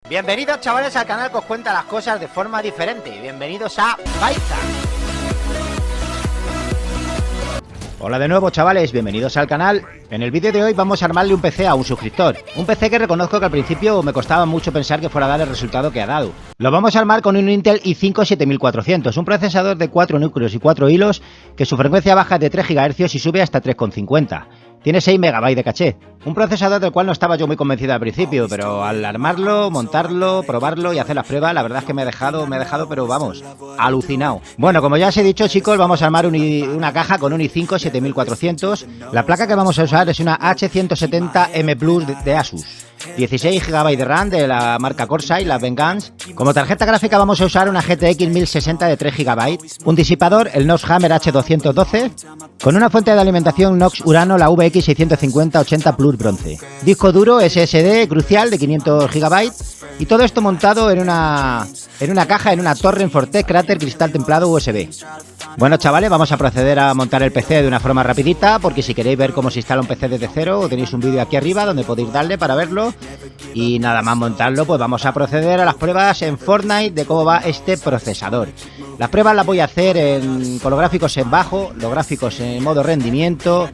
Bienvenidos chavales al canal que os cuenta las cosas de forma diferente. Bienvenidos a Byzack. Hola de nuevo chavales, bienvenidos al canal. En el vídeo de hoy vamos a armarle un PC a un suscriptor. Un PC que reconozco que al principio me costaba mucho pensar que fuera a dar el resultado que ha dado. Lo vamos a armar con un Intel i5 7400, un procesador de 4 núcleos y 4 hilos que su frecuencia baja de 3 GHz y sube hasta 3,50. Tiene 6 MB de caché, un procesador del cual no estaba yo muy convencido al principio, pero al armarlo, montarlo, probarlo y hacer las pruebas, la verdad es que me ha dejado, pero vamos, alucinado. Bueno, como ya os he dicho chicos, vamos a armar una caja con un i5 7400. La placa que vamos a usar es una H170M-PLUS de ASUS. 16 GB de RAM de la marca CORSAIR, la Vengeance. Como tarjeta gráfica vamos a usar una GTX 1060 de 3 GB. Un disipador, el Hammer H212. Con una fuente de alimentación Nox URANO, la VX650-80 bronce. Disco duro SSD crucial de 500 GB. Y todo esto montado en una caja, en una torre en FORTNITE CRATER cristal templado USB. Bueno chavales, vamos a proceder a montar el PC de una forma rapidita, porque si queréis ver cómo se instala un PC desde cero, tenéis un vídeo aquí arriba donde podéis darle para verlo. Y nada más montarlo, pues vamos a proceder a las pruebas en Fortnite de cómo va este procesador. Las pruebas las voy a hacer con los gráficos en bajo, los gráficos en modo rendimiento,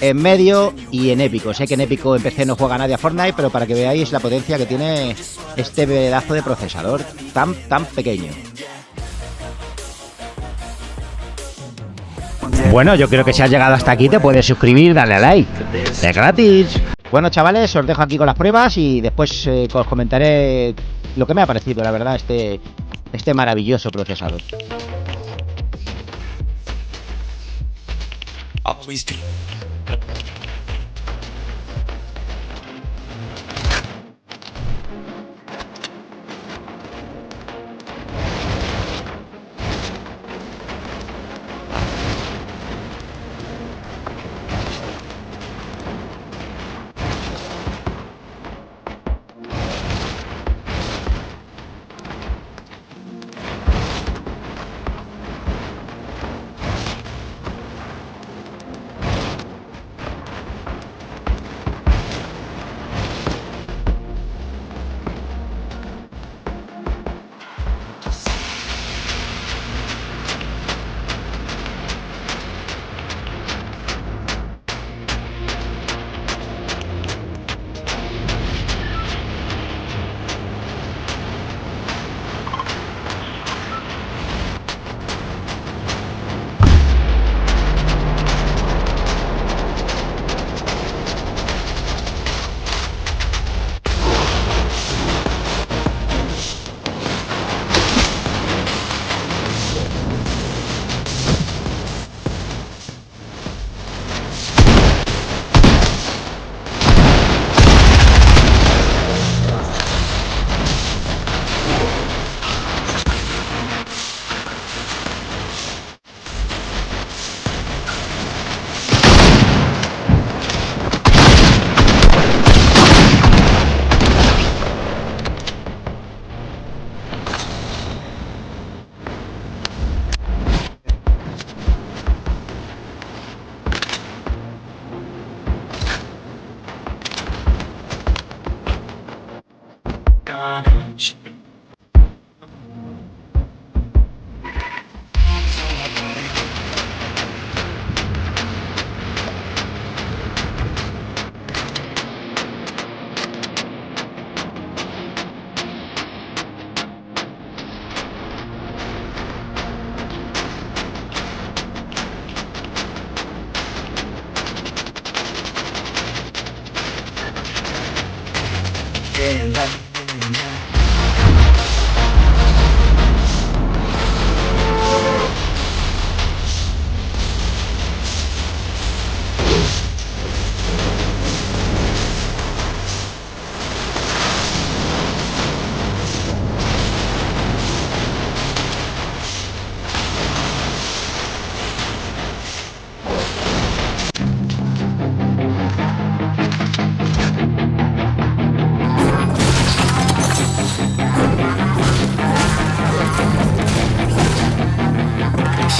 en medio y en épico. Sé que en épico en PC no juega nadie a Fortnite, pero para que veáis la potencia que tiene este pedazo de procesador tan pequeño. Bueno, yo creo que si has llegado hasta aquí te puedes suscribir, darle a like, es gratis. Bueno chavales, os dejo aquí con las pruebas y después os comentaré lo que me ha parecido, la verdad, este maravilloso procesador.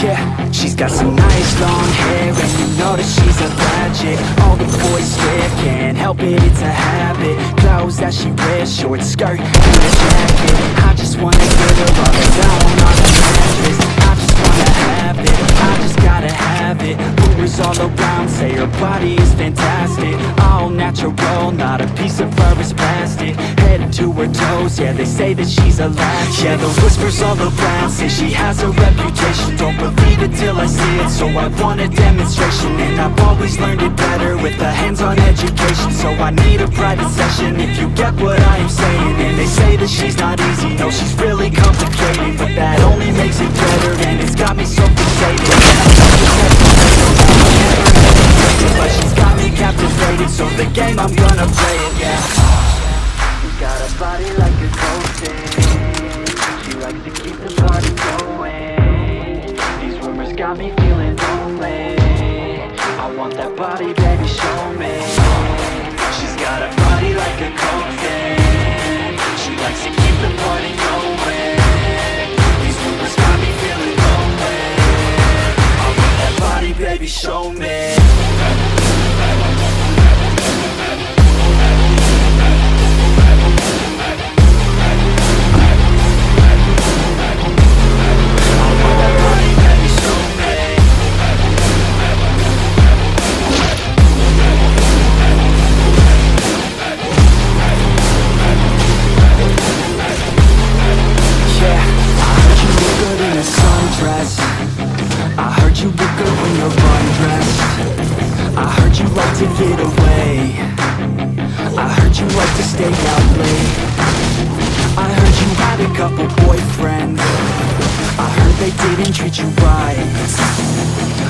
Yeah, she's got some nice long hair, and you know that she's a bad chick. All the boys stare, can't can't help it, it's a habit. Clothes that she wears, short skirt and a jacket. I just wanna get her all down on the mattress. I just wanna have it, I just gotta have it. Rumors all around say her body is fantastic. All natural, not a piece of fur is plastic. Head to her toes, yeah, they say that she's a latch. Yeah, the whispers all around say she has a reputation. Don't believe it till I see it, so I want a demonstration. And I've always learned it better with a hands-on education. So I need a private session if you get what I am saying. And they say that she's not easy, no, she's really complicated. But that only makes it better, and it's got me so fixated. But she's got me captivated, so the game I'm gonna play it, yeah. She's got a body like a ghost. She likes to keep the party going. These rumors got me feeling lonely. I want that body, baby, show me. She's got a body like a ghost. She likes to keep the party going. These rumors got me feeling lonely. I want that body, baby, show me. To get away, I heard you like to stay out late. I heard you had a couple boyfriends. I heard they didn't treat you right.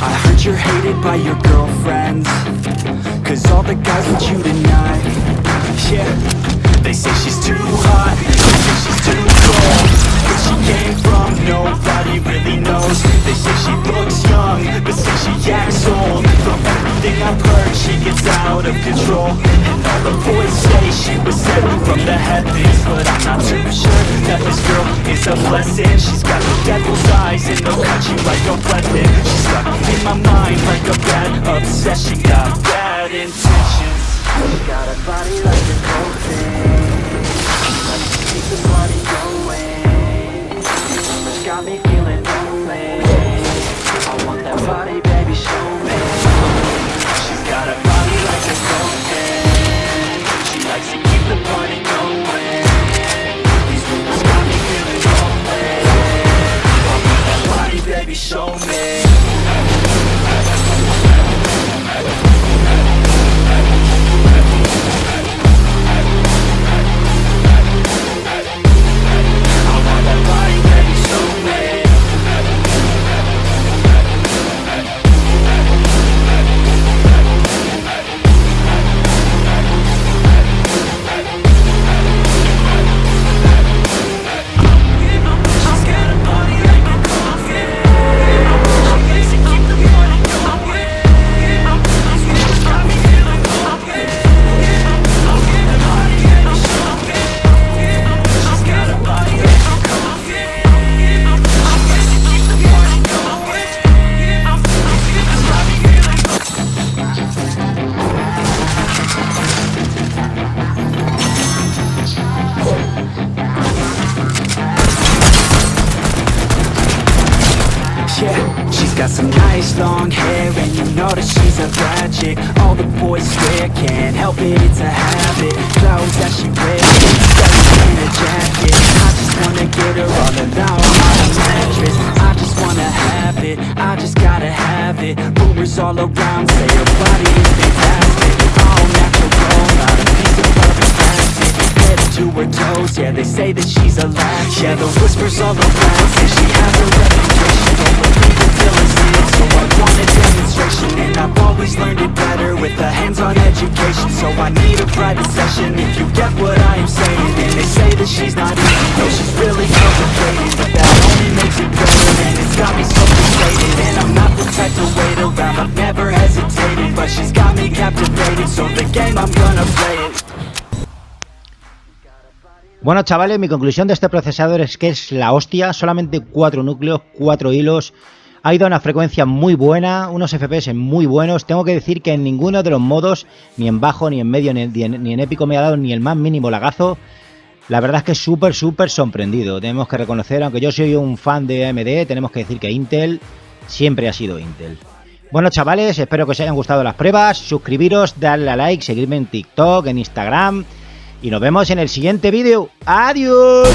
I heard you're hated by your girlfriends, cause all the guys want you tonight. Yeah, they say she's too hot, they say she's too cold. Where she came from, nobody really knows. They say she looks young, but say she acts old. From everything I've heard, she gets out of control. And all the boys say she was sent from the heavens, but I'm not too sure that this girl is a blessing. She's got the devil's eyes and they'll cut you like a weapon. She's stuck in my mind like a bad obsession. Got bad intentions. She's got a body like a ghost. She likes to keep the party going. She's got me feeling lonely. I want that body, baby, show me. She's got a body like a ghost. She likes to keep the party going. These rumors got me feeling lonely. I want that body, baby, show me. Got some nice long hair and you know that she's a bad chick. All the boys swear, can't help it, it's a habit. Clothes that she wears, skirts and a jacket. I just wanna get her all alone on a mattress. I just wanna have it, I just gotta have it. Rumors all around say her body is fantastic. All natural, not a piece of rubber plastic. Head to her toes, yeah, they say that she's a latch. Yeah, the whispers all around say she has a reputation. Don't believe it till I see it, so I want a demonstration. And I've always learned it better with a hands-on education. So I need a private session if you get what I am saying. And they say that she's not easy, no, she's really complicated. But that only makes it better, and it's got me so frustrated. And I'm not the type to wait around, I've never hesitated. But she's got me captivated, so the game I'm gonna play it. Bueno, chavales, mi conclusión de este procesador es que es la hostia. Solamente 4 núcleos, 4 hilos. Ha ido a una frecuencia muy buena, unos FPS muy buenos. Tengo que decir que en ninguno de los modos, ni en bajo, ni en medio, ni en épico me ha dado ni el más mínimo lagazo. La verdad es que súper sorprendido. Tenemos que reconocer, aunque yo soy un fan de AMD, tenemos que decir que Intel siempre ha sido Intel. Bueno, chavales, espero que os hayan gustado las pruebas. Suscribiros, darle a like, seguirme en TikTok, en Instagram. Y nos vemos en el siguiente vídeo. ¡Adiós!